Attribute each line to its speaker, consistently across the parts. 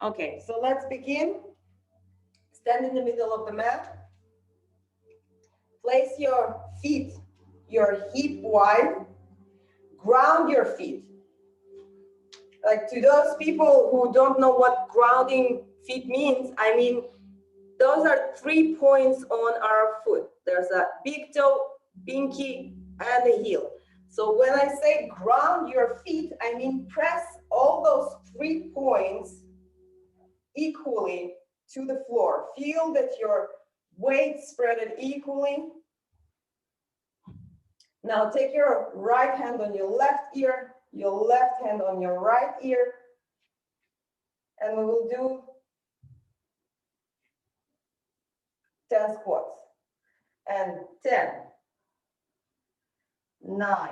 Speaker 1: Okay, so let's begin. Stand in the middle of the mat. Place your feet, your hip wide. Ground your feet. Like, to those people who don't know what grounding feet means, I mean, those are 3 points on our foot. There's a big toe, pinky, and a heel. So when I say ground your feet, I mean press all those 3 points equally to the floor. Feel that your weight spread it equally. Now take your right hand on your left ear, your left hand on your right ear, and we will do 10 squats. And 10, 9,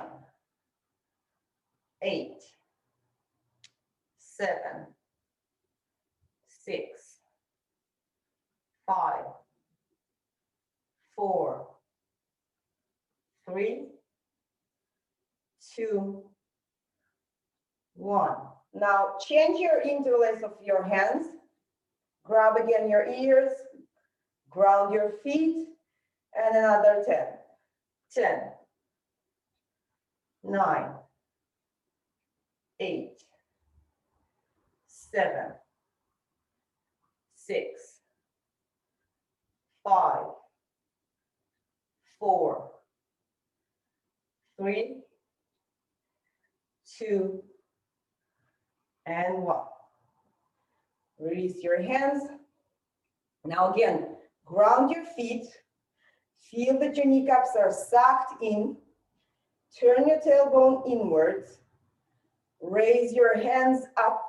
Speaker 1: 8, 7, 6, 5, 4, 3, 2, 1. Now change your interlace of your hands. Grab again your ears. Ground your feet. And another 10. 10, 9, 8, 7, 6, 5, 4, 3, 2, and 1. Release your hands. Now again, ground your feet. Feel that your kneecaps are sucked in. Turn your tailbone inwards. Raise your hands up.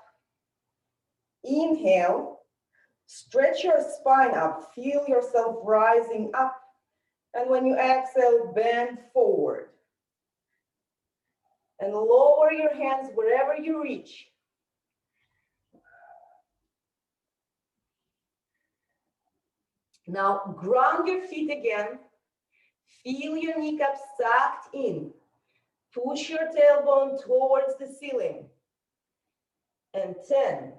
Speaker 1: Inhale. Stretch your spine up. Feel yourself rising up. And when you exhale, bend forward. And lower your hands wherever you reach. Now ground your feet again. Feel your kneecaps sucked in. Push your tailbone towards the ceiling. And 10,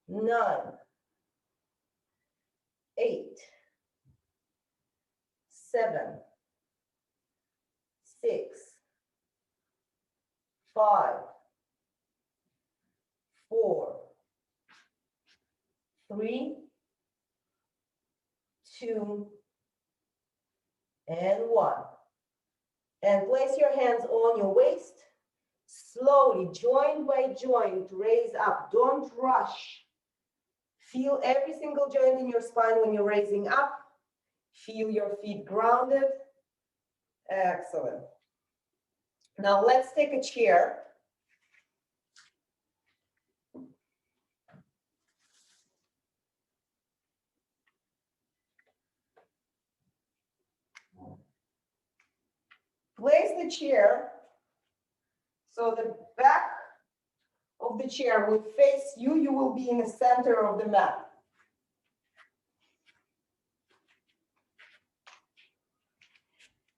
Speaker 1: 9, 8, 7, 6, 5, 4, 3, 2, and 1. And place your hands on your waist. Slowly, joint by joint, raise up. Don't rush. Feel every single joint in your spine when you're raising up. Feel your feet grounded. Excellent. Now let's take a chair. Place the chair so the back of the chair will face you. You will be in the center of the mat.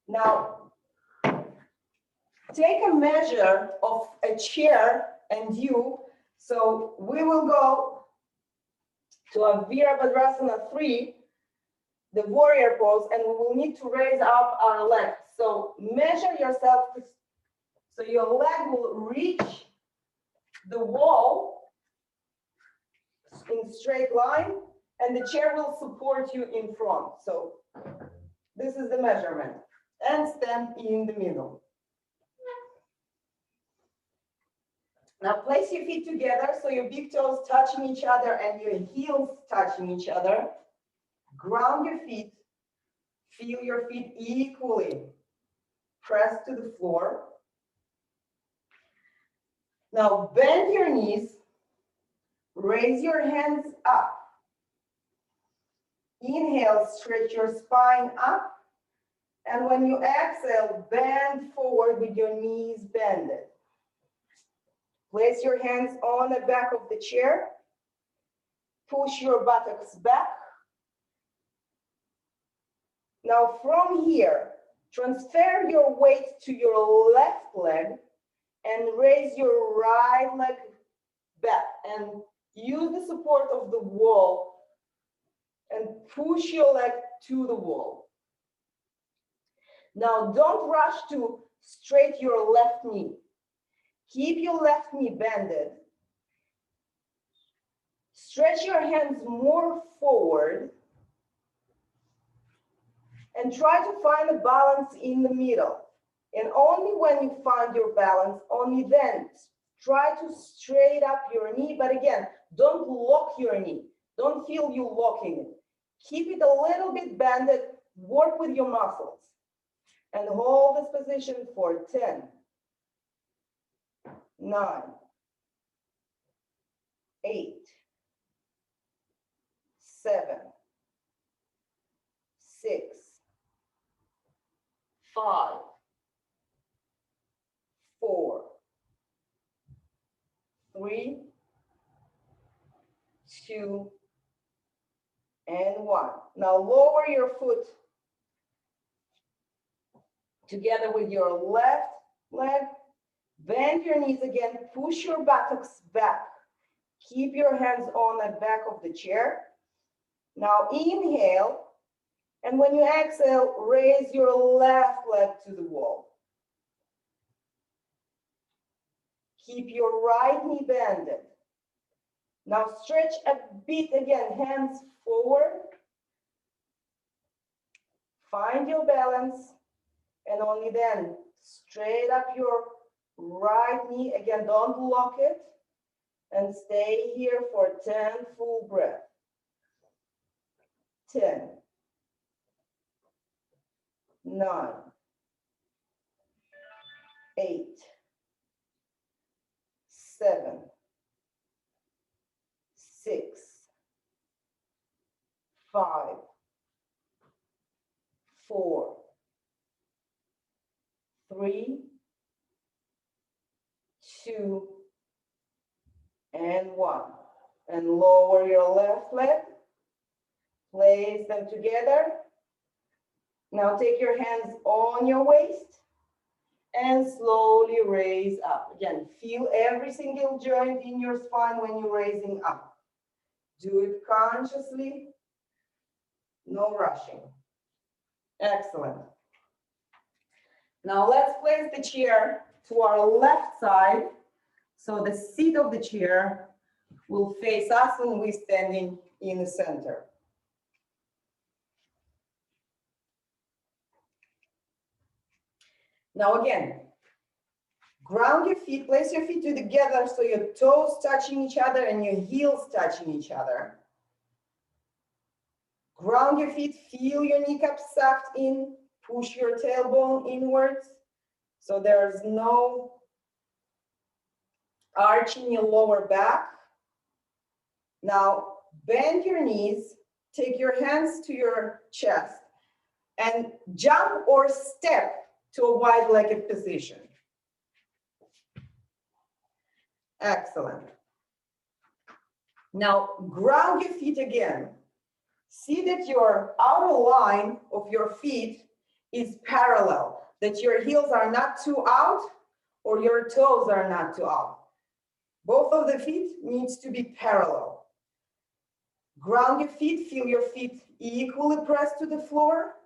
Speaker 1: Now, take a measure of a chair and you. So we will go to Avirabadrasana 3, the warrior pose, and we will need to raise up our legs. So measure yourself so your leg will reach the wall in straight line, and the chair will support you in front. So this is the measurement. And stand in the middle. Now place your feet together so your big toes touching each other and your heels touching each other. Ground your feet. Feel your feet equally. Press to the floor. Now bend your knees. Raise your hands up. Inhale, stretch your spine up. And when you exhale, bend forward with your knees bended. Place your hands on the back of the chair. Push your buttocks back. Now from here, transfer your weight to your left leg and raise your right leg back and use the support of the wall and push your leg to the wall. Now don't rush to straight your left knee. Keep your left knee bended. Stretch your hands more forward and try to find a balance in the middle. And only when you find your balance, only then try to straight up your knee. But again, don't lock your knee. Don't feel you locking it. Keep it a little bit bended. Work with your muscles. And hold this position for 10, 9, 8, 7, 6, 5, 4, 3, 2, and 1. Now lower your foot together with your left leg. Bend your knees again. Push your buttocks back. Keep your hands on the back of the chair. Now inhale. And when you exhale, raise your left leg to the wall. Keep your right knee bended. Now stretch a bit again, hands forward. Find your balance. And only then straight up your right knee. Again, don't lock it. And stay here for 10 full breath. 10, 9, 8, 7, 6, 5, 4, 3, 2, and 1. And lower your left leg. Place them together. Now take your hands on your waist and slowly raise up. Again, feel every single joint in your spine when you're raising up. Do it consciously. No rushing. Excellent. Now let's place the chair to our left side. So the seat of the chair will face us and we're standing in the center. Now again, ground your feet, place your feet together so your toes touching each other and your heels touching each other. Ground your feet, feel your kneecaps sucked in, push your tailbone inwards so there's no arch in your lower back. Now bend your knees, take your hands to your chest and jump or step to a wide-legged position. Excellent. Now ground your feet again. See that your outer line of your feet is parallel, that your heels are not too out or your toes are not too out. Both of the feet needs to be parallel. Ground your feet, feel your feet equally pressed to the floor.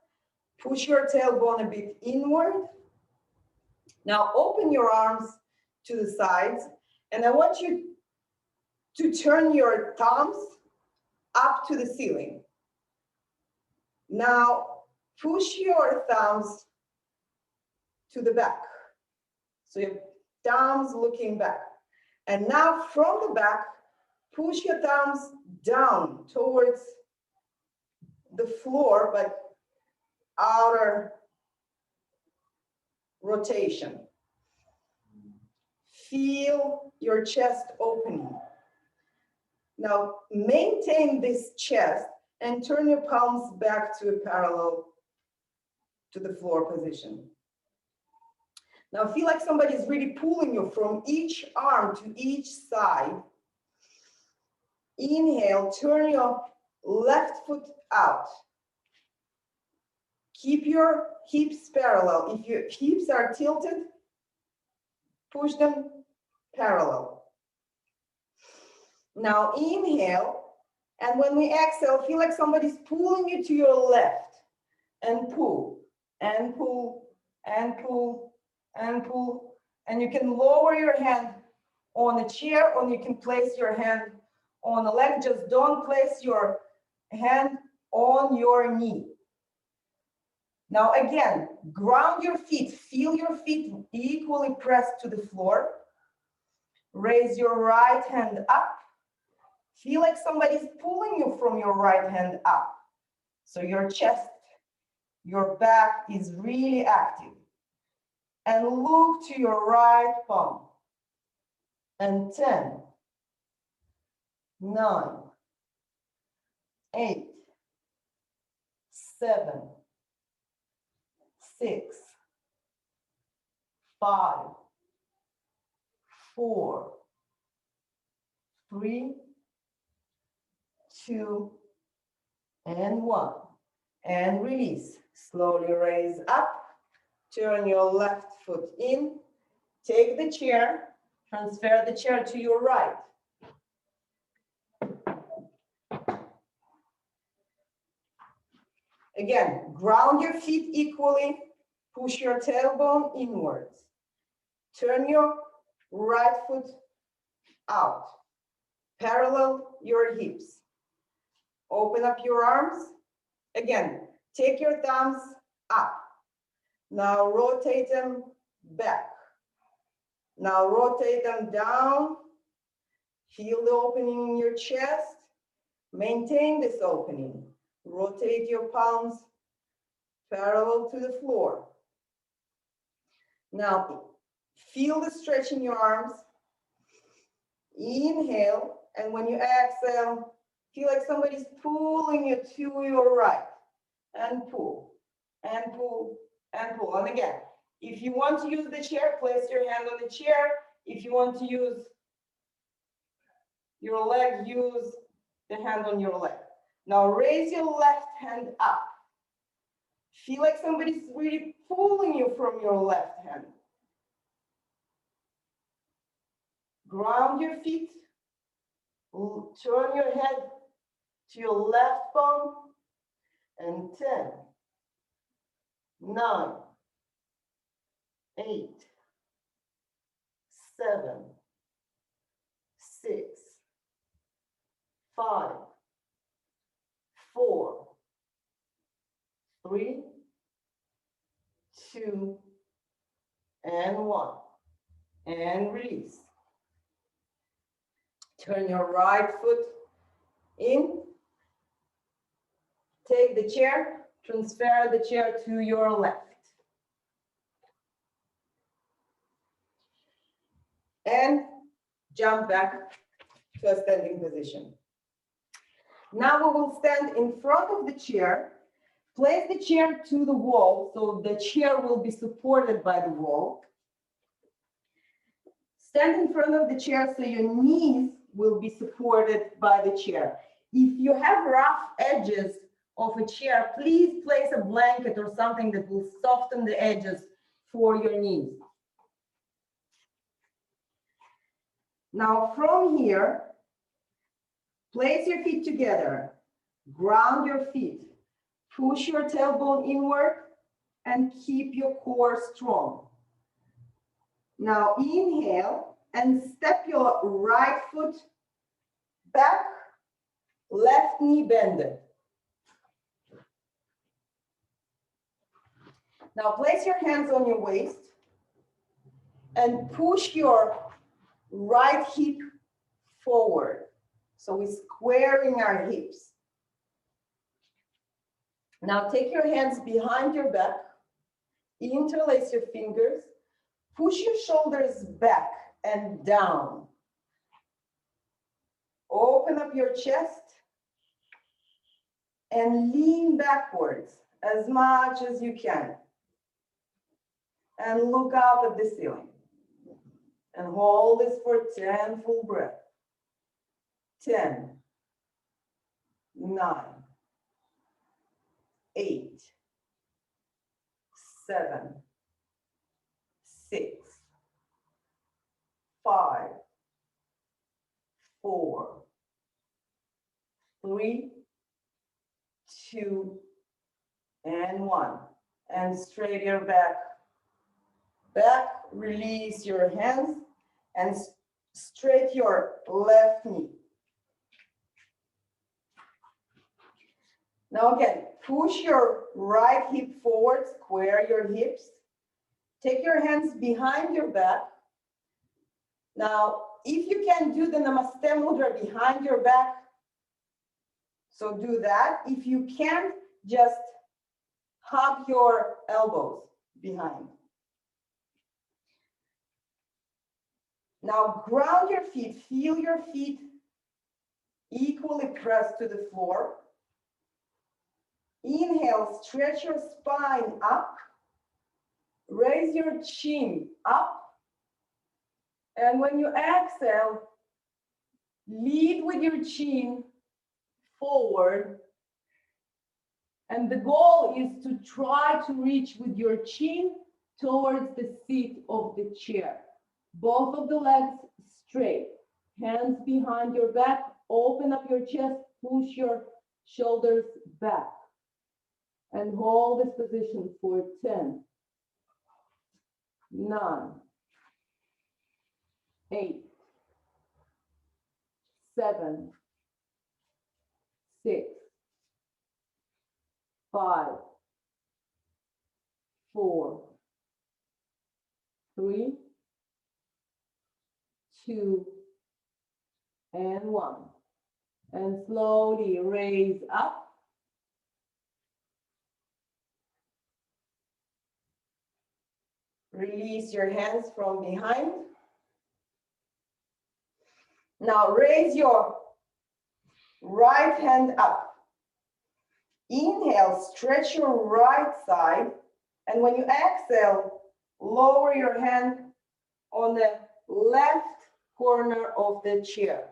Speaker 1: Push your tailbone a bit inward. Now open your arms to the sides, and I want you to turn your thumbs up to the ceiling. Now push your thumbs to the back. So your thumbs looking back. And now from the back, push your thumbs down towards the floor, but outer rotation. Feel your chest opening. Now maintain this chest and turn your palms back to a parallel to the floor position. Now feel like somebody's really pulling you from each arm to each side. Inhale, turn your left foot out. Keep your hips parallel. If your hips are tilted, push them parallel. Now inhale. And when we exhale, feel like somebody's pulling you to your left. And pull, and pull, and pull, and pull. And you can lower your hand on a chair, or you can place your hand on a leg. Just don't place your hand on your knee. Now again, ground your feet. Feel your feet equally pressed to the floor. Raise your right hand up. Feel like somebody's pulling you from your right hand up. So your chest, your back is really active. And look to your right palm. And 10, 9, 8, 7, 6, 5, 4, 3, 2, and 1. And release. Slowly raise up. Turn your left foot in. Take the chair. Transfer the chair to your right. Again, ground your feet equally. Push your tailbone inwards. Turn your right foot out. Parallel your hips. Open up your arms. Again, take your thumbs up. Now rotate them back. Now rotate them down. Feel the opening in your chest. Maintain this opening. Rotate your palms parallel to the floor. Now, feel the stretch in your arms. Inhale, and when you exhale, feel like somebody's pulling you to your right. And pull, and pull, and pull. And again, if you want to use the chair, place your hand on the chair. If you want to use your leg, use the hand on your leg. Now raise your left hand up. Feel like somebody's really pulling you from your left hand. Ground your feet. Turn your head to your left palm. And 10, 9, 8, 7, 6, 5, 4, 3, 2, and 1. And release. Turn your right foot in. Take the chair. Transfer the chair to your left. And jump back to a standing position. Now we will stand in front of the chair. Place the chair to the wall, so the chair will be supported by the wall. Stand in front of the chair so your knees will be supported by the chair. If you have rough edges of a chair, please place a blanket or something that will soften the edges for your knees. Now from here, place your feet together, ground your feet, push your tailbone inward, and keep your core strong. Now inhale and step your right foot back, left knee bended. Now place your hands on your waist and push your right hip forward. So we're squaring our hips. Now take your hands behind your back, interlace your fingers, push your shoulders back and down. Open up your chest and lean backwards as much as you can. And look up at the ceiling. And hold this for 10 full breaths. 10, 9, 8, 7, 6, 5, 4, 3, 2, and 1. And straight your back. Back, release your hands and straight your left knee. Now again, push your right hip forward, square your hips. Take your hands behind your back. Now, if you can do the Namaste Mudra behind your back, so do that. If you can't, just hug your elbows behind. Now ground your feet, feel your feet equally pressed to the floor. Inhale, stretch your spine up. Raise your chin up. And when you exhale, lead with your chin forward. And the goal is to try to reach with your chin towards the seat of the chair. Both of the legs straight. Hands behind your back. Open up your chest. Push your shoulders back. And hold this position for 10, 9, 8, 7, 6, 5, 4, 3, 2, and 1. And slowly raise up. Release your hands from behind. Now raise your right hand up. Inhale, stretch your right side. And when you exhale, lower your hand on the left corner of the chair.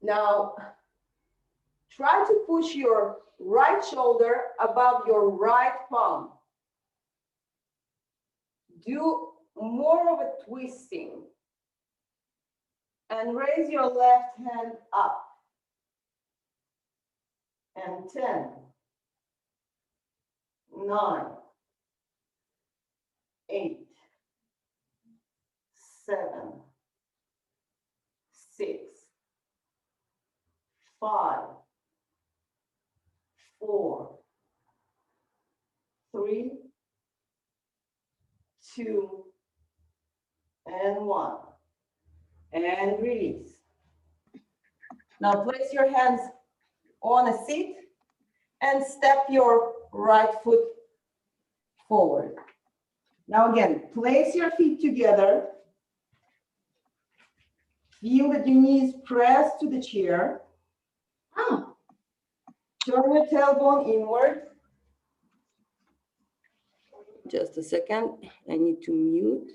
Speaker 1: Now, try to push your right shoulder above your right palm. Do more of a twisting. And raise your left hand up. And 10, 9, 8, 7, 6, 5, 4, 3, 2, and 1. And release. Now place your hands on a seat and step your right foot forward. Now again, place your feet together. Feel that your knees press to the chair. Turn your tailbone inward. Just a second, I need to mute.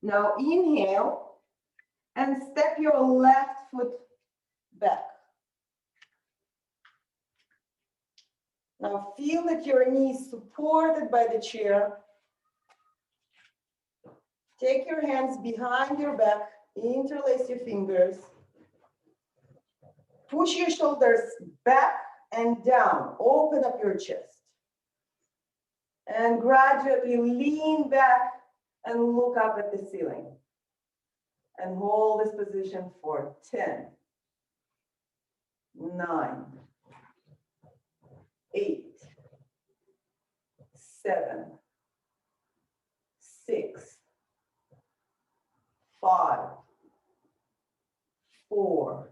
Speaker 1: Now inhale and step your left foot back. Now feel that your knee is supported by the chair. Take your hands behind your back, interlace your fingers. Push your shoulders back and down. Open up your chest. And gradually lean back and look up at the ceiling. And hold this position for 10, 9, 8, 7, 6, 5, 4,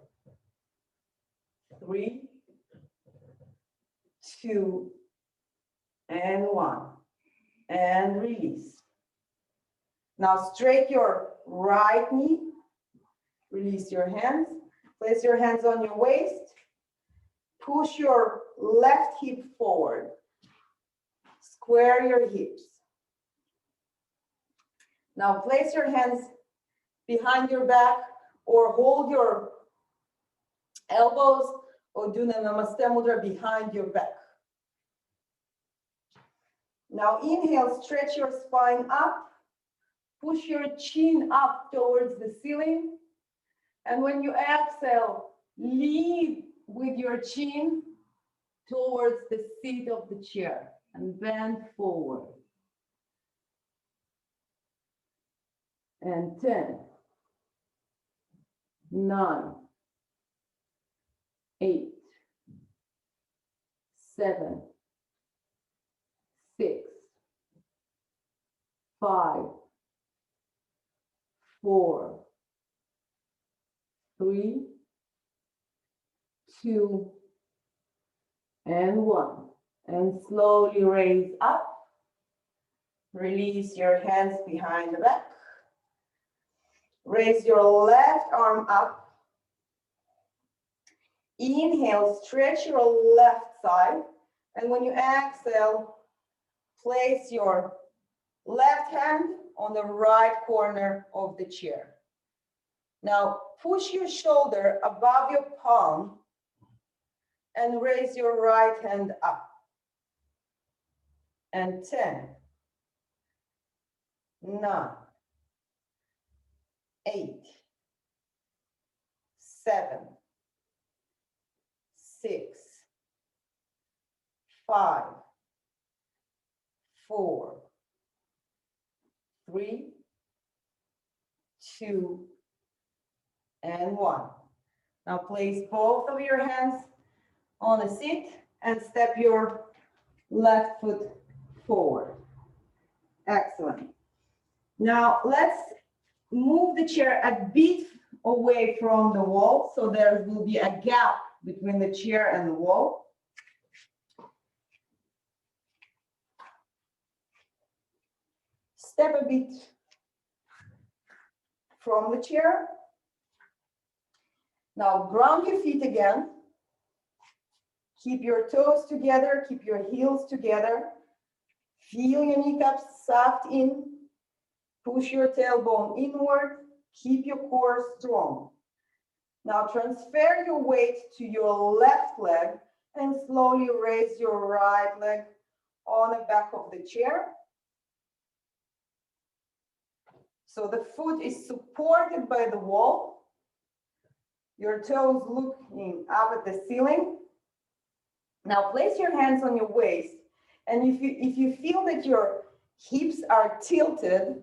Speaker 1: 3, 2, and 1. And release. Now straight your right knee. Release your hands. Place your hands on your waist. Push your left hip forward. Square your hips. Now place your hands behind your back or hold your elbows or do the Namaste Mudra behind your back. Now inhale, stretch your spine up. Push your chin up towards the ceiling. And when you exhale, lead with your chin towards the seat of the chair and bend forward. And 10, 9, 8, 7, 6, 5, 4, 3, 2, and 1. And slowly raise up. Release your hands behind the back. Raise your left arm up. Inhale, stretch your left side. And when you exhale, place your left hand on the right corner of the chair. Now, push your shoulder above your palm and raise your right hand up. And 10, 9, 8, 7, 6, 5, 4, 3, 2, and 1. Now place both of your hands on the seat and step your left foot forward. Excellent. Now let's move the chair a bit away from the wall so there will be a gap between the chair and the wall. Step a bit from the chair. Now ground your feet again. Keep your toes together, keep your heels together. Feel your kneecaps sucked in. Push your tailbone inward. Keep your core strong. Now transfer your weight to your left leg and slowly raise your right leg on the back of the chair. So the foot is supported by the wall. Your toes looking up at the ceiling. Now place your hands on your waist, and if you feel that your hips are tilted,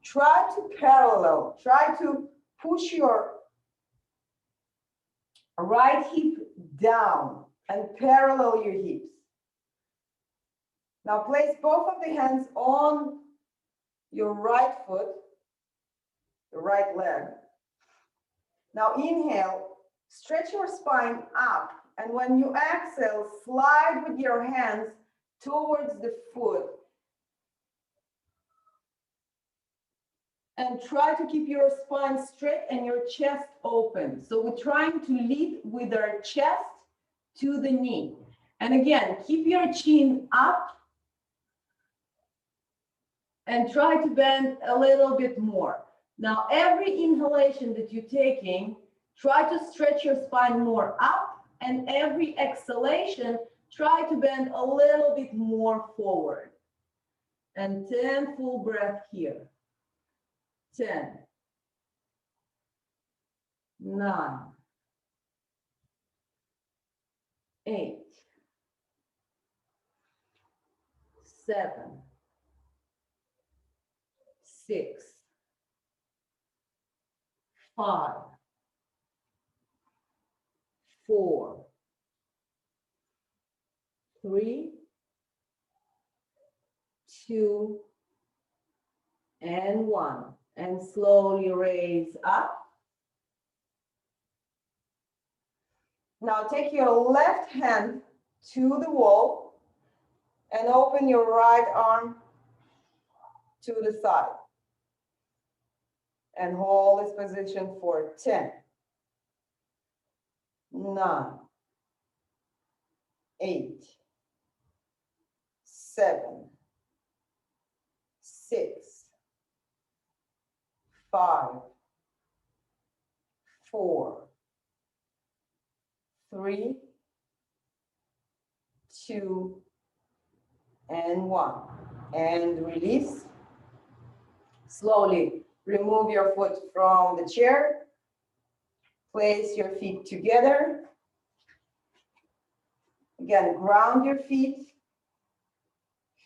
Speaker 1: try to parallel, try to push your right hip down and parallel your hips. Now place both of the hands on your right foot, the right leg. Now inhale, stretch your spine up, and when you exhale, slide with your hands towards the foot. And try to keep your spine straight and your chest open. So we're trying to lead with our chest to the knee. And again, keep your chin up and try to bend a little bit more. Now, every inhalation that you're taking, try to stretch your spine more up, and every exhalation, try to bend a little bit more forward. And 10 full breath here. 10, 9, 8, 7, 6, 5, 4, 3, 2, and 1. And slowly raise up. Now take your left hand to the wall and open your right arm to the side. And hold this position for 10, 9, 8, 7, 6, 5, 4, 3, 2, and 1. and release. Slowly remove your foot from the chair. Place your feet together. Again, ground your feet.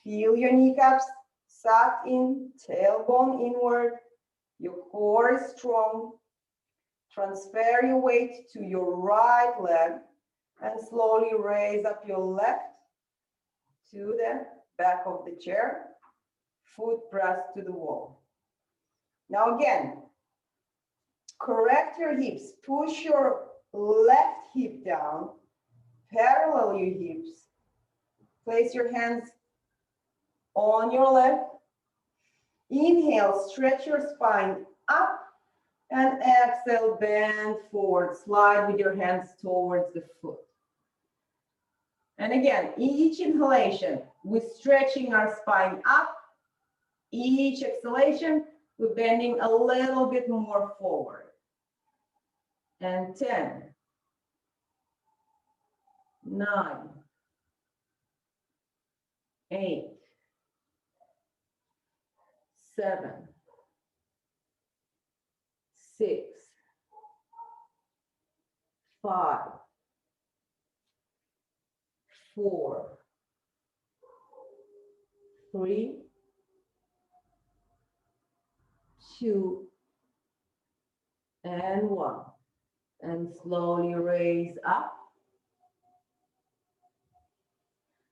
Speaker 1: Feel your kneecaps sucked in, tailbone inward. Your core is strong. Transfer your weight to your right leg and slowly raise up your left to the back of the chair. Foot pressed to the wall. Now again, correct your hips. Push your left hip down. Parallel your hips. Place your hands on your left. Inhale, stretch your spine up. And exhale, bend forward. Slide with your hands towards the foot. And again, each inhalation, we're stretching our spine up. Each exhalation, we're bending a little bit more forward. And 10, 9, 8, 7, 6, 5, 4, 3, 2, and 1. And slowly raise up.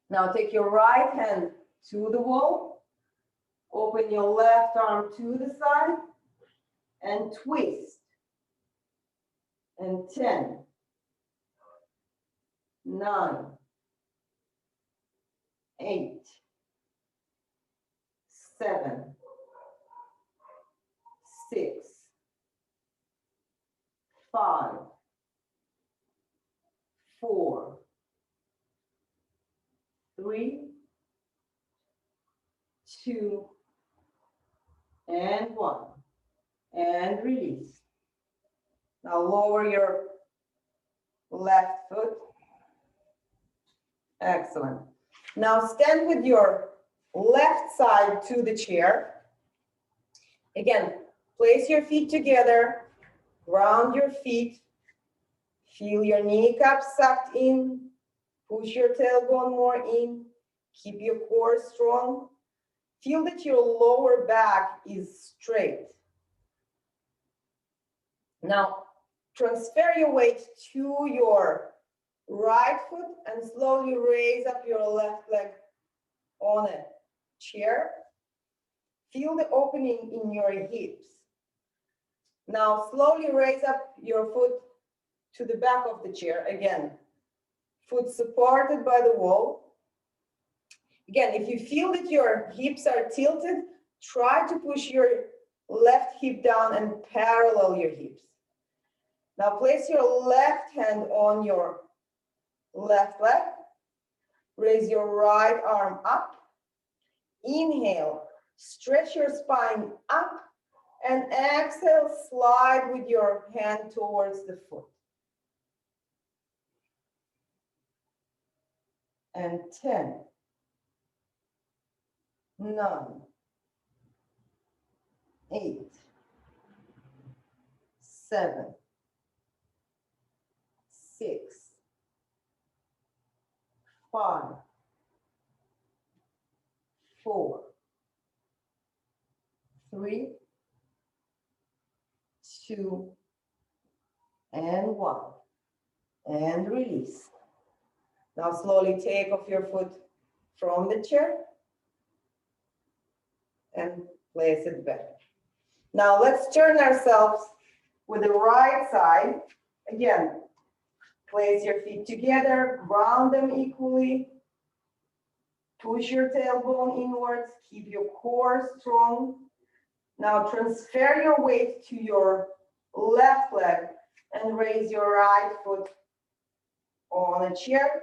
Speaker 1: Now take your right hand to the wall. Open your left arm to the side and twist. And 10, 9, 8, 7, 6, 5, 4, 3, 2, and 1. And release. Now lower your left foot. Excellent. Now stand with your left side to the chair. Again, place your feet together. Ground your feet. Feel your kneecaps sucked in. Push your tailbone more in. Keep your core strong. Feel that your lower back is straight. Now, transfer your weight to your right foot and slowly raise up your left leg on a chair. Feel the opening in your hips. Now, slowly raise up your foot to the back of the chair. Again, foot supported by the wall. Again, if you feel that your hips are tilted, try to push your left hip down and parallel your hips. Now place your left hand on your left leg. Raise your right arm up. Inhale, stretch your spine up. And exhale, slide with your hand towards the foot. And 10, 9, 8, 7, 6, 5, 4, 3, 2, and 1. And release. Now slowly take off your foot from the chair and place it back. Now let's turn ourselves with the right side. Again, place your feet together, ground them equally. Push your tailbone inwards, keep your core strong. Now transfer your weight to your left leg and raise your right foot on a chair.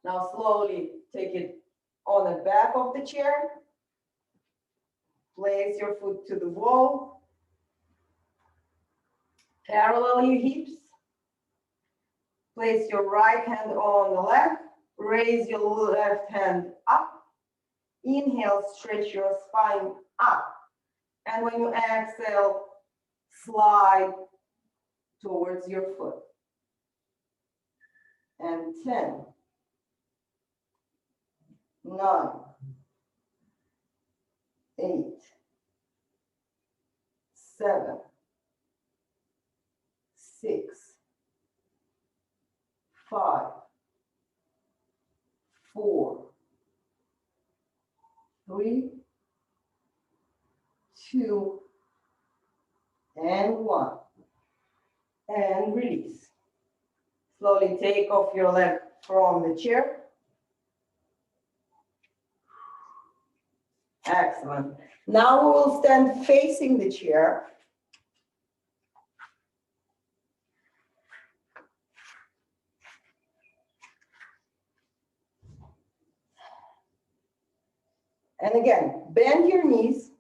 Speaker 1: Now slowly take it on the back of the chair. Place your foot to the wall. Parallel your hips. Place your right hand on the left. Raise your left hand up. Inhale, stretch your spine up. And when you exhale, slide towards your foot. And 10, 9, 8, 7, 6, 5, 4, 3, 2, and 1. And release. Slowly take off your leg from the chair. Excellent. Now we will stand facing the chair. And again, bend your knees.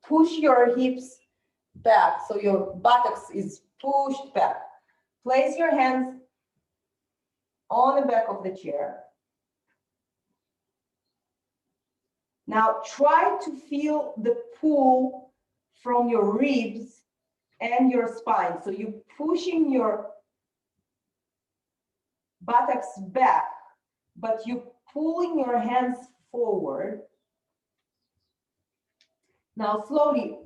Speaker 1: Push your hips back so your buttocks is pushed back. Place your hands on the back of the chair. Now try to feel the pull from your ribs and your spine. So you're pushing your buttocks back, but you're pulling your hands forward. Now slowly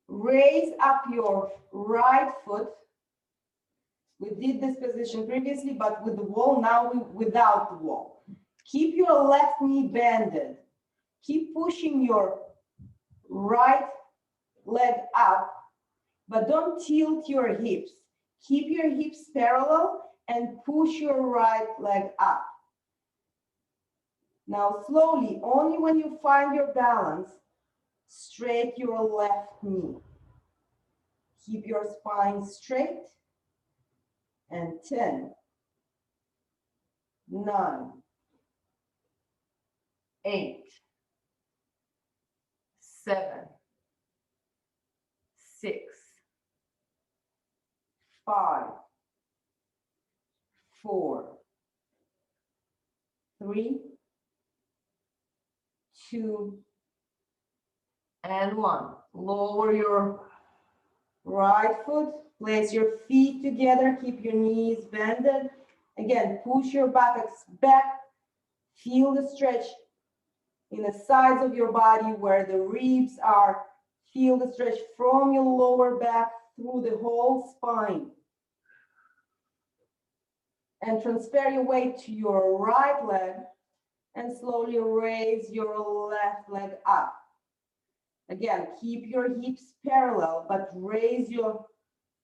Speaker 1: raise up your right foot. We did this position previously, but with the wall, now without the wall. Keep your left knee bended. Keep pushing your right leg up, but don't tilt your hips. Keep your hips parallel and push your right leg up. Now slowly, only when you find your balance, straight your left knee. Keep your spine straight. And 10, 9, 8, 7, 6, 5, 4, 3, 2, and 1. Lower your right foot. Place your feet together. Keep your knees bended. Again, push your buttocks back. Feel the stretch in the sides of your body where the ribs are. Feel the stretch from your lower back through the whole spine. And transfer your weight to your right leg and slowly raise your left leg up. Again, keep your hips parallel, but raise your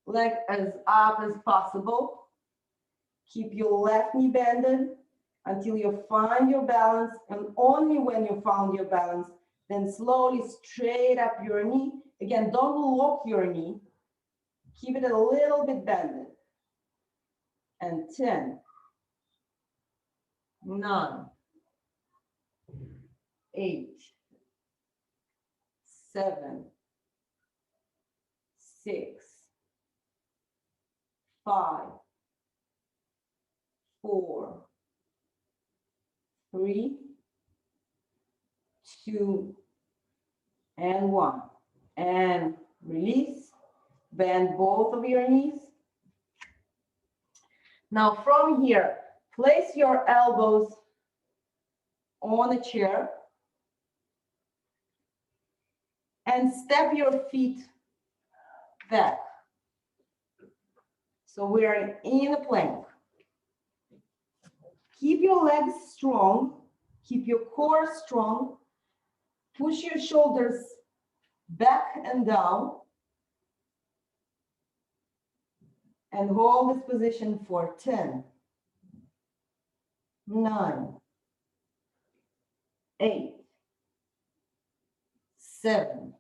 Speaker 1: leg as up as possible. Keep your left knee bended until you find your balance, and only when you found your balance, then slowly straight up your knee. Again, don't lock your knee. Keep it a little bit bended. And 10, 9, 8, 7, 6, 5, 4, 3, 2, and 1. And release. Bend both of your knees. Now from here, place your elbows on a chair and step your feet back. So we are in a plank. Keep your legs strong. Keep your core strong. Push your shoulders back and down. And hold this position for 10, 9, 8, 7,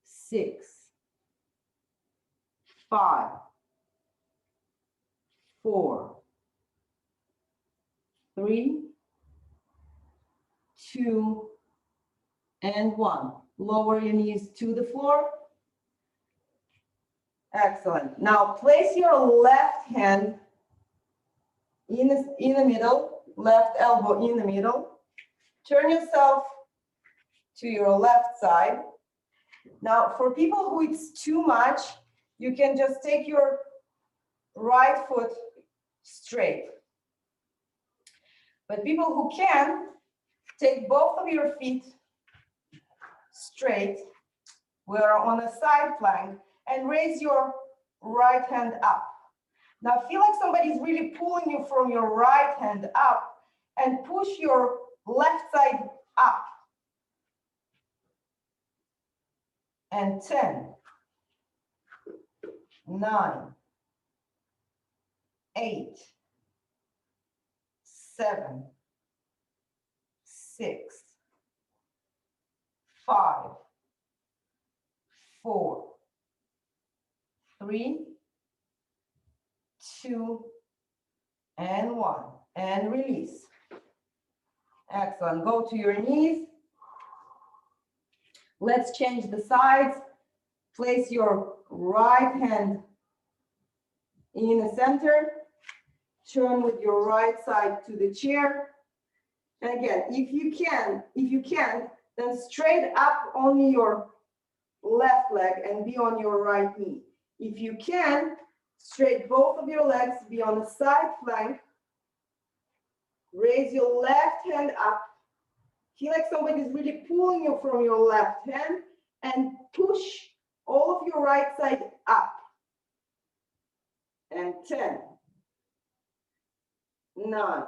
Speaker 1: 6, 5, 4, 3, 2, and 1. Lower your knees to the floor. Excellent. Now place your left hand in the middle, left elbow in the middle. Turn yourself to your left side. Now, for people who it's too much, you can just take your right foot straight. But people who can, take both of your feet straight. We're on a side plank, and raise your right hand up. Now feel like somebody's really pulling you from your right hand up, and push your left side up. And 10, 9, 8, 7, 6, 5, 4, 3, 2, and 1. And release. Excellent. Go to your knees. Let's change the sides. Place your right hand in the center. Turn with your right side to the chair. And again, if you can, then straight up only your left leg and be on your right knee. If you can, straight both of your legs, be on the side plank. Raise your left hand up. Feel like somebody's really pulling you from your left hand, and push all of your right side up. And 10, 9,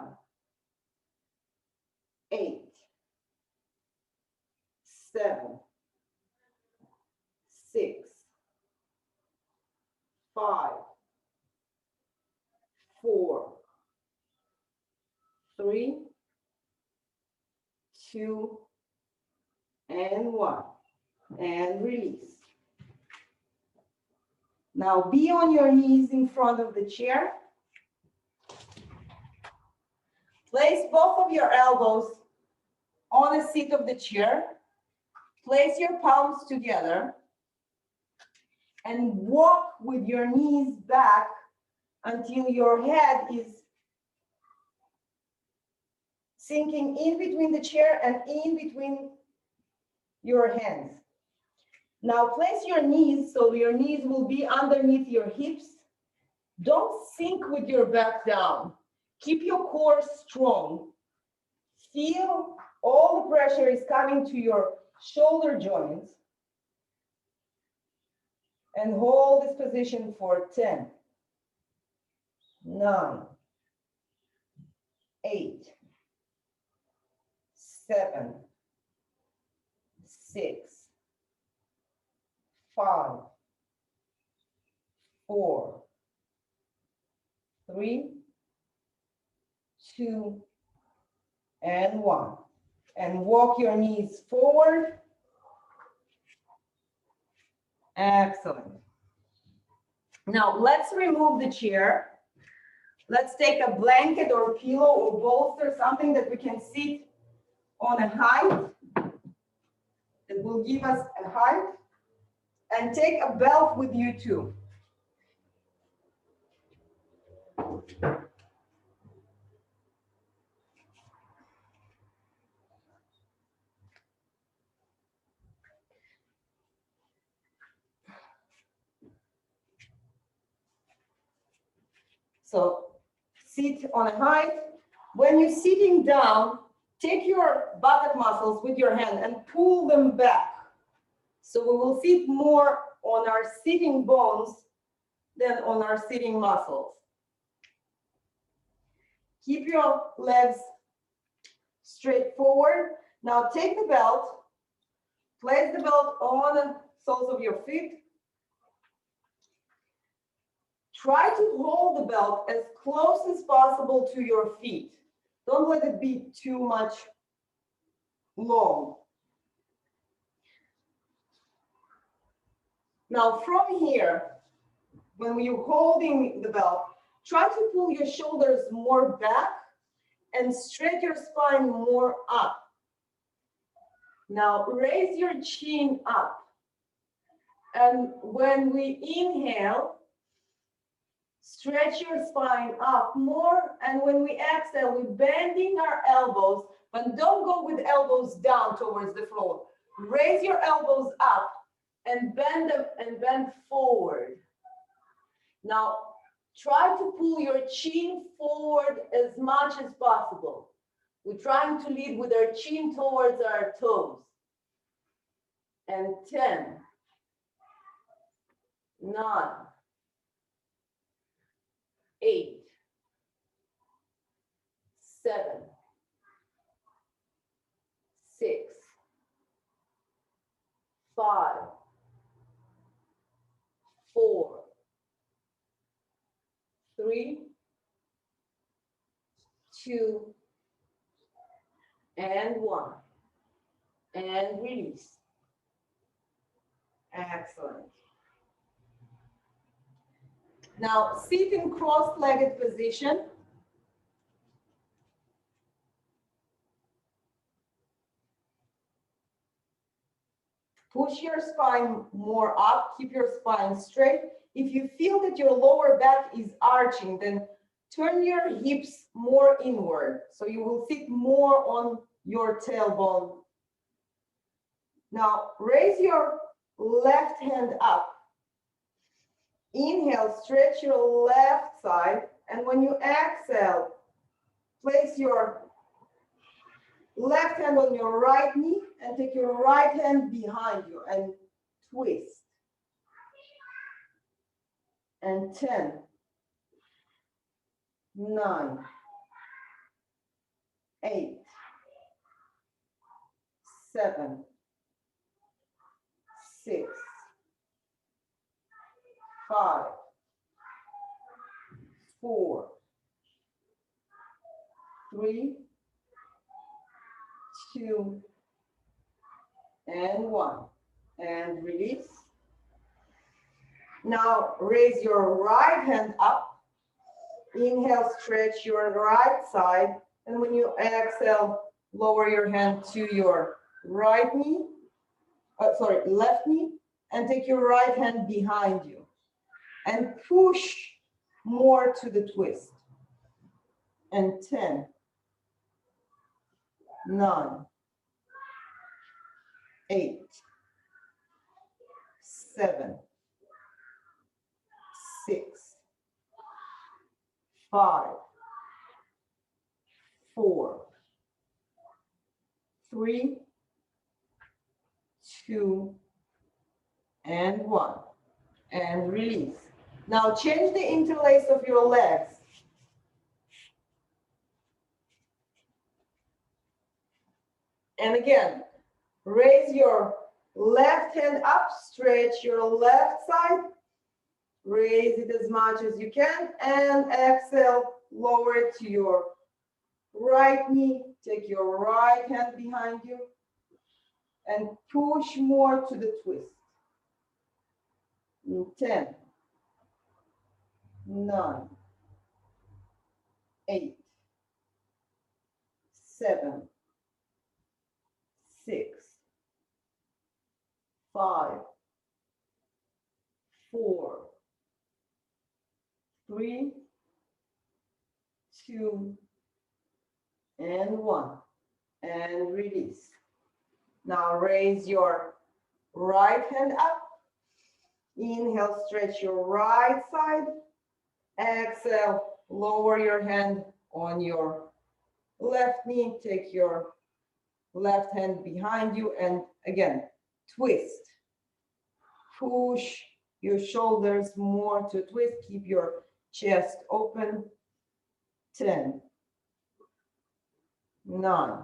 Speaker 1: 8, 7, 6, 5, 4, 3, 2, and 1. And release. Now be on your knees in front of the chair. Place both of your elbows on the seat of the chair. Place your palms together and walk with your knees back until your head is sinking in between the chair and in between your hands. Now place your knees so your knees will be underneath your hips. Don't sink with your back down. Keep your core strong. Feel all the pressure is coming to your shoulder joints. And hold this position for 10, 9, 8, 7, 6, 5, 4, 3, 2, and 1. And walk your knees forward. Excellent. Now let's remove the chair. Let's take a blanket or pillow or bolster, something that we can sit on a height that will give us a height, and take a belt with you too. So sit on a height. When you're sitting down, take your buttock muscles with your hand and pull them back. So we will sit more on our sitting bones than on our sitting muscles. Keep your legs straight forward. Now take the belt, place the belt on the soles of your feet. Try to hold the belt as close as possible to your feet. Don't let it be too much long. Now from here, when you're holding the belt, try to pull your shoulders more back and straight your spine more up. Now raise your chin up. And when we inhale, Stretch your spine up more. And when we exhale, we're bending our elbows, but don't go with elbows down towards the floor. Raise your elbows up and bend them and bend forward. Now, try to pull your chin forward as much as possible. We're trying to lead with our chin towards our toes. And 10, 9, 8, 7, 6, 5, 4, 3, 2, and 1. And release. Excellent. Now sit in cross-legged position. Push your spine more up, keep your spine straight. If you feel that your lower back is arching, then turn your hips more inward. So you will sit more on your tailbone. Now raise your left hand up. Inhale, stretch your left side. And when you exhale, place your left hand on your right knee and take your right hand behind you and twist. And 10, 9, 8, 7, 6, 5, 4, 3, 2, and 1. And release. Now raise your right hand up. Inhale, stretch your right side. And when you exhale, lower your hand to your right knee. Left knee. And take your right hand behind you. And push more to the twist. And 10, 9, 8, 7, 6, 5, 4, 3, 2, and 1. And release. Now change the interlace of your legs. And again, raise your left hand up, stretch your left side, raise it as much as you can, and exhale, lower it to your right knee, take your right hand behind you, and push more to the twist. In 10, 9, 8, 7, 6, 5, 4, 3, 2, and 1. And release. Now raise your right hand up. Inhale, stretch your right side. Exhale, lower your hand on your left knee. Take your left hand behind you and again, twist. Push your shoulders more to twist. Keep your chest open. 10, 9,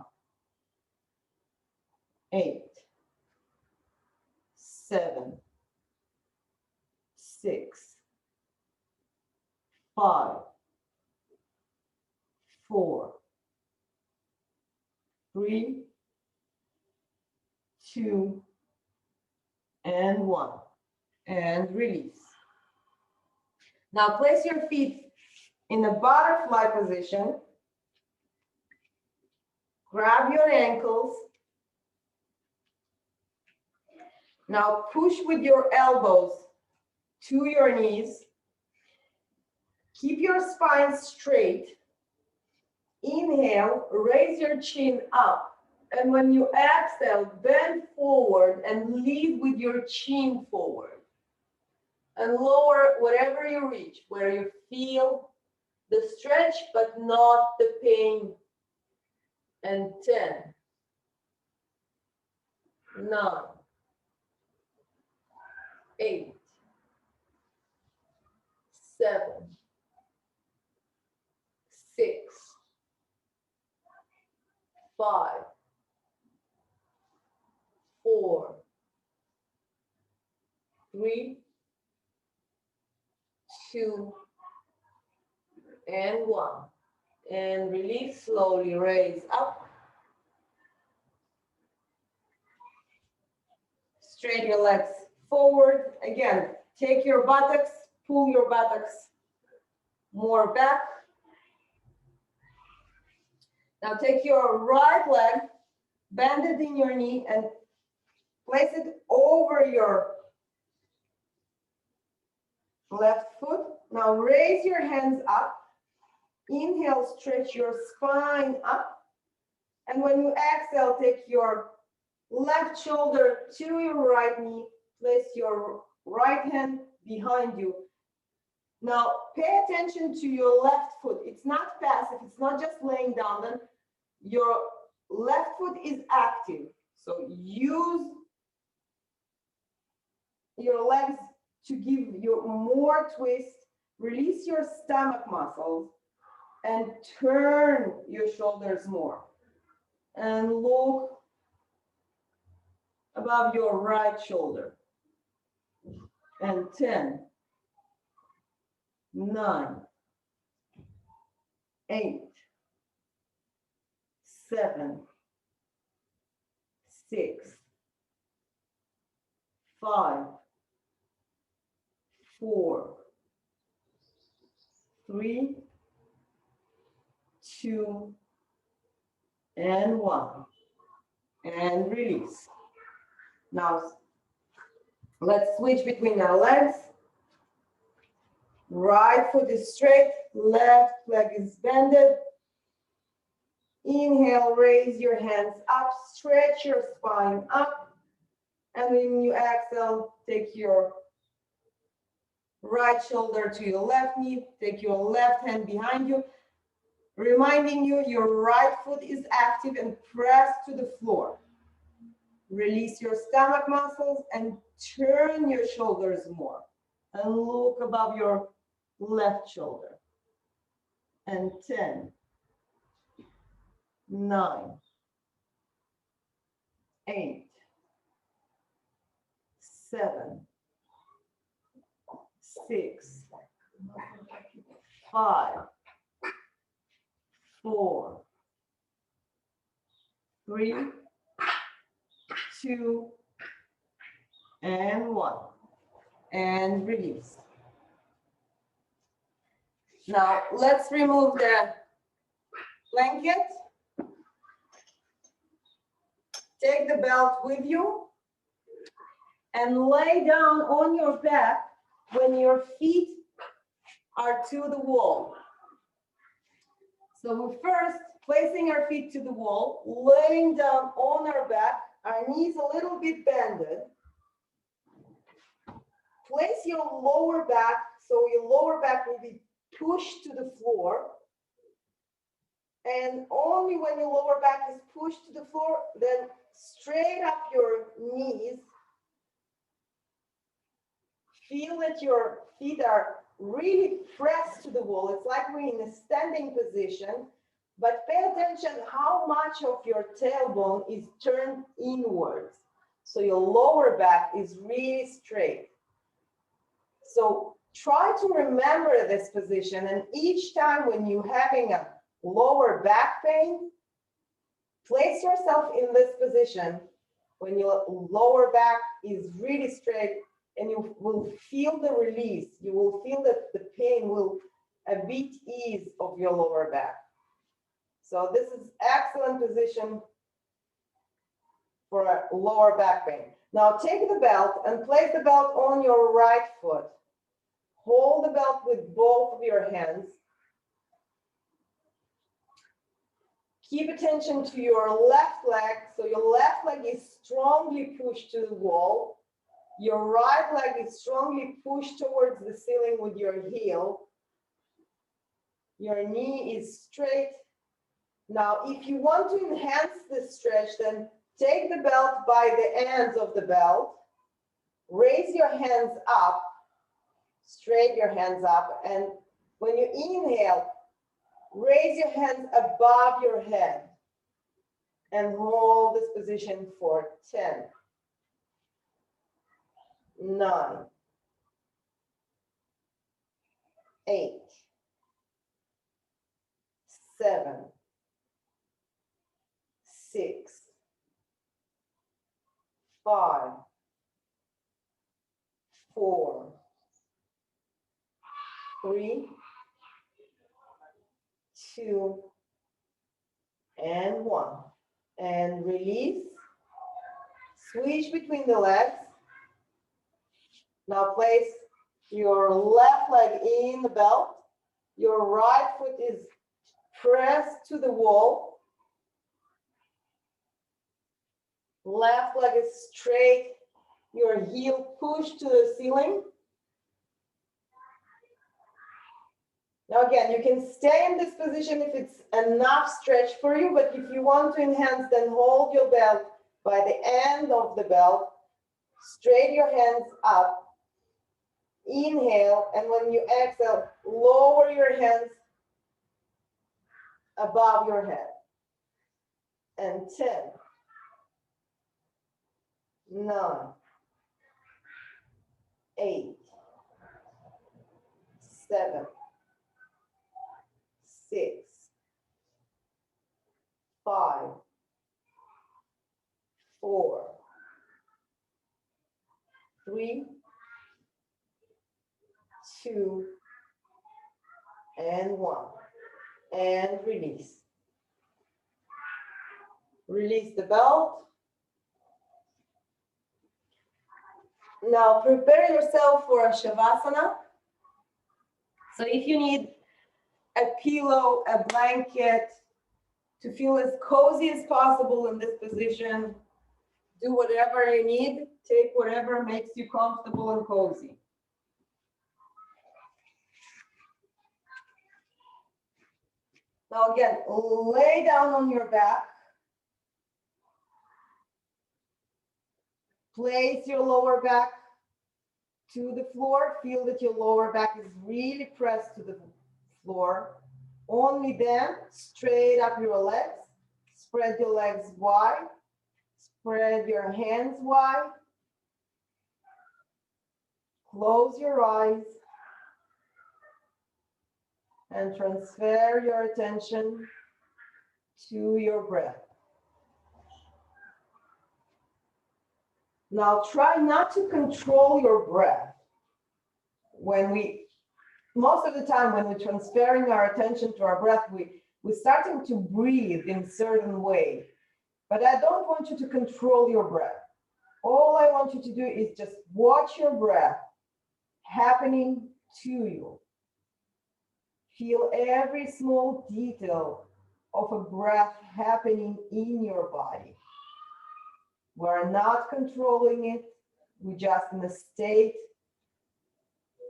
Speaker 1: 8, 7, 6, 5, 4, 3, 2, and 1. And release. Now place your feet in a butterfly position. Grab your ankles. Now push with your elbows to your knees. Keep your spine straight. Inhale, raise your chin up. And when you exhale, bend forward and lead with your chin forward. And lower whatever you reach, where you feel the stretch but not the pain. And 10, 9, 8, 7, 6, 5, 4, 3, 2, and 1. And release slowly, raise up. Straighten your legs forward. Again, take your buttocks, pull your buttocks more back. Now take your right leg, bend it in your knee and place it over your left foot. Now raise your hands up. Inhale, stretch your spine up. And when you exhale, take your left shoulder to your right knee. Place your right hand behind you. Now pay attention to your left foot. It's not passive. It's not just laying down. Then your left foot is active. So use your legs to give you more twist. Release your stomach muscles and turn your shoulders more. And look above your right shoulder. And 10, 9, 8, 7, 6, 5, 4, 3, 2, and 1. And release. Now, let's switch between our legs. Right foot is straight, left leg is bended. Inhale, raise your hands up, stretch your spine up. And when you exhale, take your right shoulder to your left knee, take your left hand behind you, reminding you your right foot is active and press to the floor. Release your stomach muscles and turn your shoulders more. And look above your left shoulder. And 10, 9, 8, 7, 6, 5, 4, 3, 2, and 1. And release. Now let's remove the blanket. Take the belt with you and lay down on your back when your feet are to the wall. So first, placing our feet to the wall, laying down on our back, our knees a little bit bended. Place your lower back, so your lower back will be pushed to the floor. And only when your lower back is pushed to the floor, then straight up your knees. Feel that your feet are really pressed to the wall. It's like we're in a standing position, but pay attention how much of your tailbone is turned inwards. So your lower back is really straight. So try to remember this position, and each time when you're having a lower back pain, place yourself in this position when your lower back is really straight, and you will feel the release. You will feel that the pain will a bit ease of your lower back. So this is excellent position for a lower back pain. Now take the belt and place the belt on your right foot. Hold the belt with both of your hands. Keep attention to your left leg. So your left leg is strongly pushed to the wall. Your right leg is strongly pushed towards the ceiling with your heel. Your knee is straight. Now, if you want to enhance this stretch, then take the belt by the ends of the belt. Raise your hands up. Straight your hands up. And when you inhale, raise your hands above your head. And hold this position for 10, 9, 8, 7, 6, 5, 4, 3, 2, and 1. And release. Switch between the legs. Now place your left leg in the belt. Your right foot is pressed to the wall. Left leg is straight. Your heel pushed to the ceiling. Now again, you can stay in this position if it's enough stretch for you, but if you want to enhance, then hold your belt by the end of the belt. Straight your hands up. Inhale, and when you exhale, lower your hands above your head. And 10, 9, 8, 7, 6, 5, 4, 3, 2, and 1. And release. Release the belt. Now prepare yourself for a Shavasana. So if you need a pillow, a blanket, to feel as cozy as possible in this position, do whatever you need. Take whatever makes you comfortable and cozy. Now again, lay down on your back. Place your lower back to the floor. Feel that your lower back is really pressed to the floor. Only then, straight up your legs. Spread your legs wide. Spread your hands wide. Close your eyes. And transfer your attention to your breath. Now try not to control your breath. Most of the time when we're transferring our attention to our breath, we're starting to breathe in a certain way. But I don't want you to control your breath. All I want you to do is just watch your breath happening to you. Feel every small detail of a breath happening in your body. We're not controlling it. We're just in a state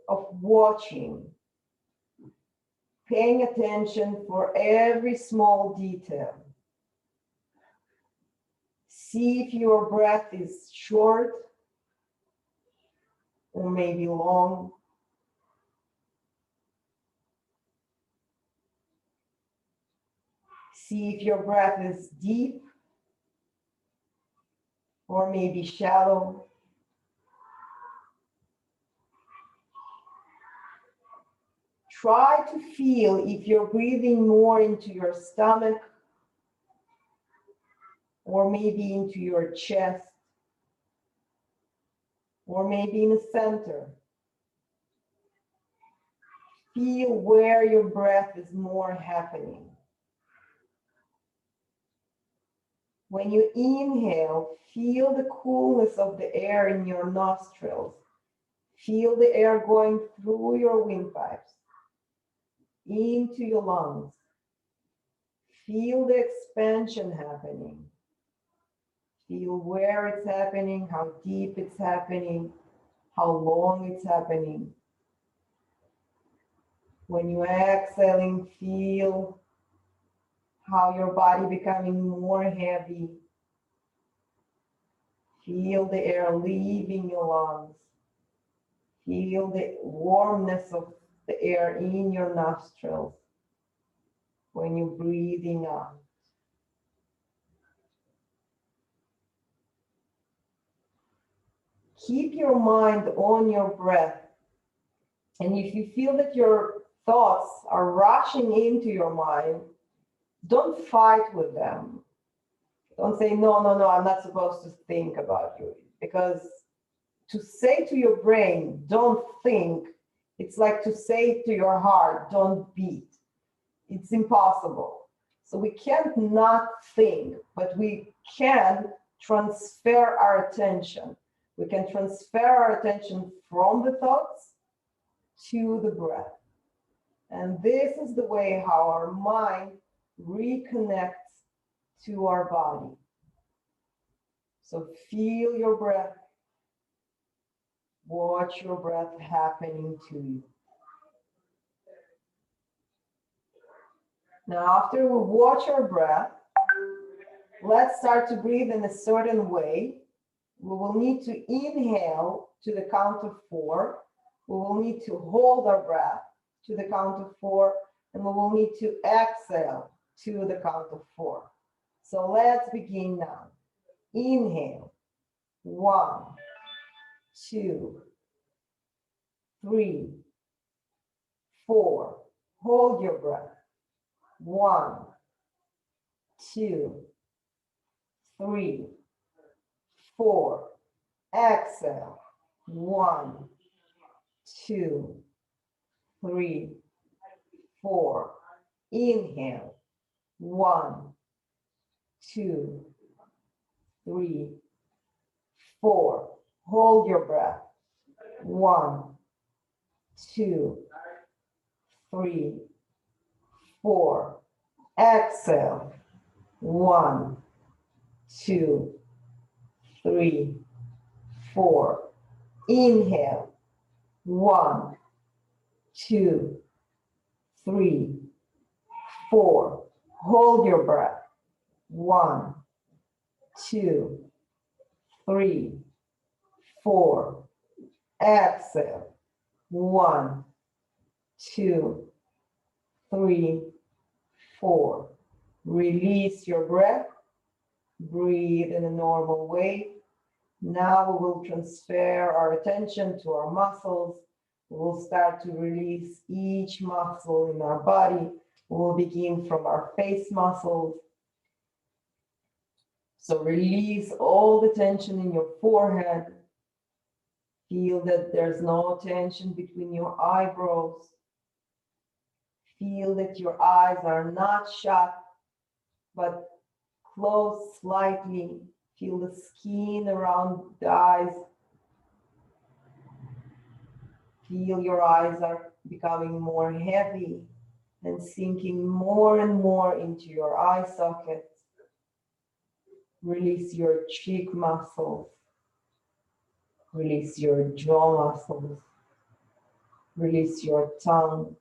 Speaker 1: of watching, paying attention for every small detail. See if your breath is short or maybe long. See if your breath is deep or maybe shallow. Try to feel if you're breathing more into your stomach or maybe into your chest or maybe in the center. Feel where your breath is more happening. When you inhale, feel the coolness of the air in your nostrils. Feel the air going through your windpipes, into your lungs. Feel the expansion happening. Feel where it's happening, how deep it's happening, how long it's happening. When you're exhaling, feel how your body becoming more heavy. Feel the air leaving your lungs. Feel the warmness of the air in your nostrils when you're breathing out. Keep your mind on your breath. And if you feel that your thoughts are rushing into your mind, don't fight with them. Don't say, no, I'm not supposed to think about you. Because to say to your brain, don't think, it's like to say to your heart, don't beat. It's impossible. So we can't not think, but we can transfer our attention. We can transfer our attention from the thoughts to the breath. And this is the way how our mind reconnects to our body. So feel your breath. Watch your breath happening to you. Now, after we watch our breath, let's start to breathe in a certain way. We will need to inhale to the count of 4. We will need to hold our breath to the count of 4. And we will need to exhale to the count of 4. So let's begin now. Inhale. 1, 2, 3, 4. Hold your breath. 1, 2, 3, 4. Exhale. 1, 2, 3, 4. Inhale. 1, 2, 3, 4. Hold your breath. 1, 2, 3, 4. Exhale. 1, 2, 3, 4. Inhale. 1, 2, 3, 4. Hold your breath. 1, 2, 3, 4. Exhale. 1, 2, 3, 4. Release your breath. Breathe in a normal way. Now we will transfer our attention to our muscles. We will start to release each muscle in our body. We will begin from our face muscles. So release all the tension in your forehead. Feel that there's no tension between your eyebrows. Feel that your eyes are not shut, but closed slightly. Feel the skin around the eyes. Feel your eyes are becoming more heavy and sinking more and more into your eye sockets. Release your cheek muscles. Release your jaw muscles. Release your tongue.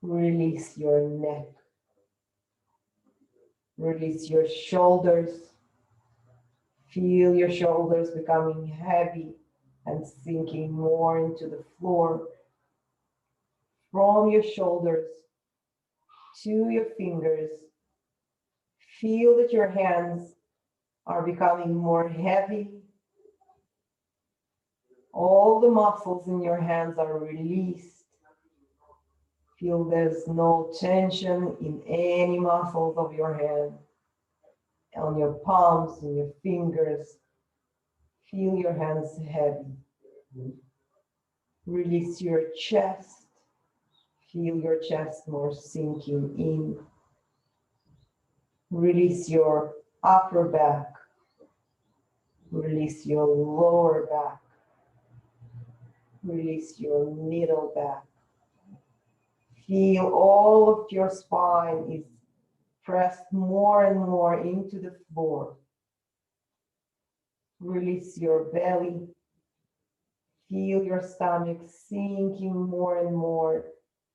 Speaker 1: Release your neck. Release your shoulders. Feel your shoulders becoming heavy and sinking more into the floor. From your shoulders to your fingers, feel that your hands are becoming more heavy. All the muscles in your hands are released. Feel there's no tension in any muscles of your hand, on your palms, and your fingers. Feel your hands heavy. Release your chest. Feel your chest more sinking in. Release your upper back. Release your lower back. Release your middle back. Feel all of your spine is pressed more and more into the floor. Release your belly. Feel your stomach sinking more and more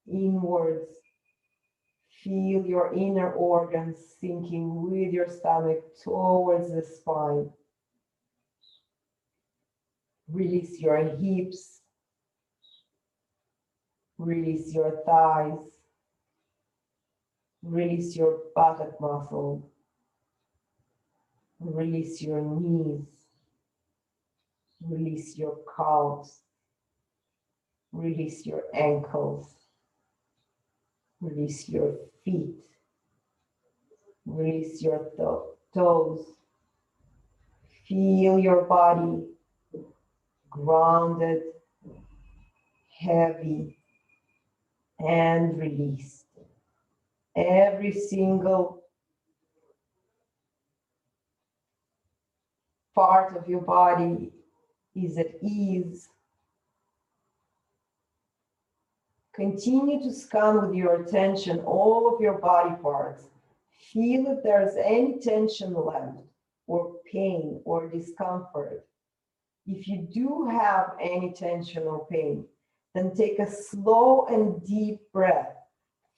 Speaker 1: inwards. Feel your inner organs sinking with your stomach towards the spine. Release your hips. Release your thighs. Release your buttock muscle. Release your knees. Release your calves. Release your ankles. Release your feet. Release your toes. Feel your body grounded, heavy, and released. Every single part of your body is at ease. Continue to scan with your attention all of your body parts. Feel if there's any tension left, or pain, or discomfort. If you do have any tension or pain, then take a slow and deep breath.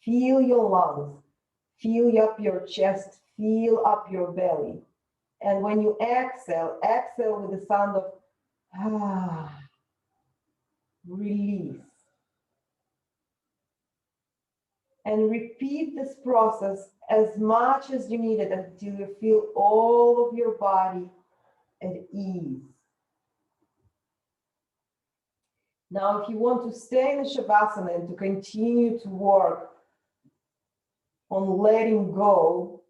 Speaker 1: Feel your lungs, feel up your chest, feel up your belly. And when you exhale, exhale with the sound of release. And repeat this process as much as you need it until you feel all of your body at ease. Now, if you want to stay in the Shavasana and to continue to work on letting go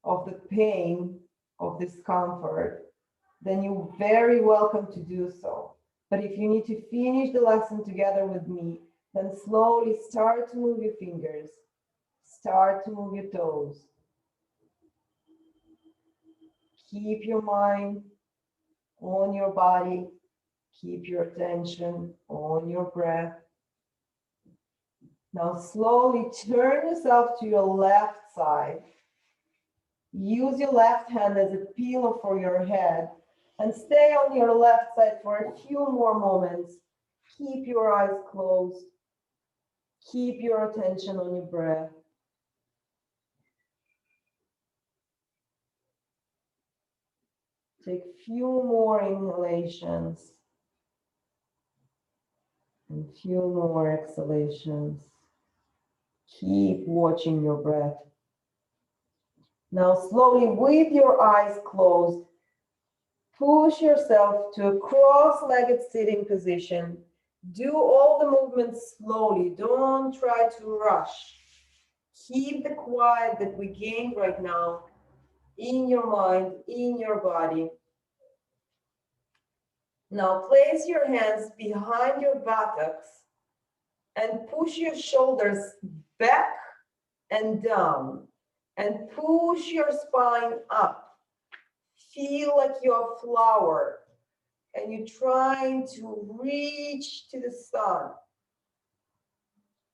Speaker 1: of the pain, of discomfort, then you're very welcome to do so. But if you need to finish the lesson together with me, then slowly start to move your fingers, start to move your toes. Keep your mind on your body, keep your attention on your breath. Now slowly turn yourself to your left side. Use your left hand as a pillow for your head and stay on your left side for a few more moments. Keep your eyes closed. Keep your attention on your breath. Take a few more inhalations and few more exhalations. Keep watching your breath. Now slowly, with your eyes closed, push yourself to a cross-legged sitting position. Do all the movements slowly. Don't try to rush. Keep the quiet that we gained right now in your mind, in your body. Now place your hands behind your buttocks and push your shoulders back and down and push your spine up. Feel like you're a flower and you're trying to reach to the sun.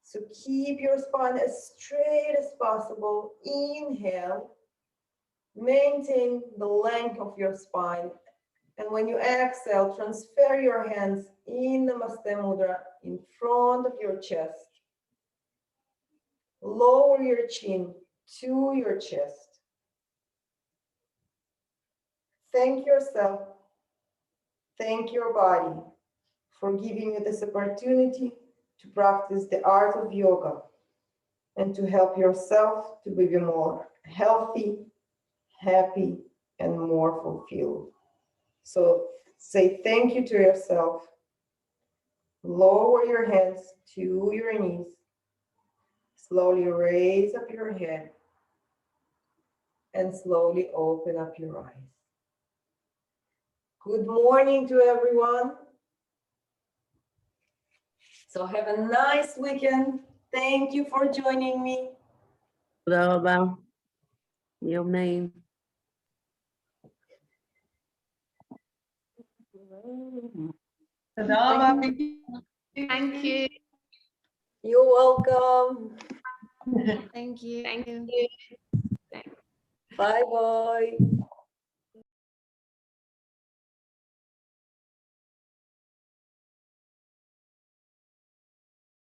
Speaker 1: So keep your spine as straight as possible. Inhale, maintain the length of your spine. And when you exhale, transfer your hands in Namaste Mudra in front of your chest. Lower your chin to your chest. Thank yourself, thank your body for giving you this opportunity to practice the art of yoga and to help yourself to be more healthy, happy, and more fulfilled. So say thank you to yourself. Lower your hands to your knees. Slowly raise up your head and slowly open up your eyes. Good morning to everyone. So have a nice weekend. Thank you for joining me.
Speaker 2: תודה רבה. יום נעים.
Speaker 3: תודה רבה, מיקי. Thank you.
Speaker 1: You're welcome.
Speaker 3: Thank you.
Speaker 1: Bye bye.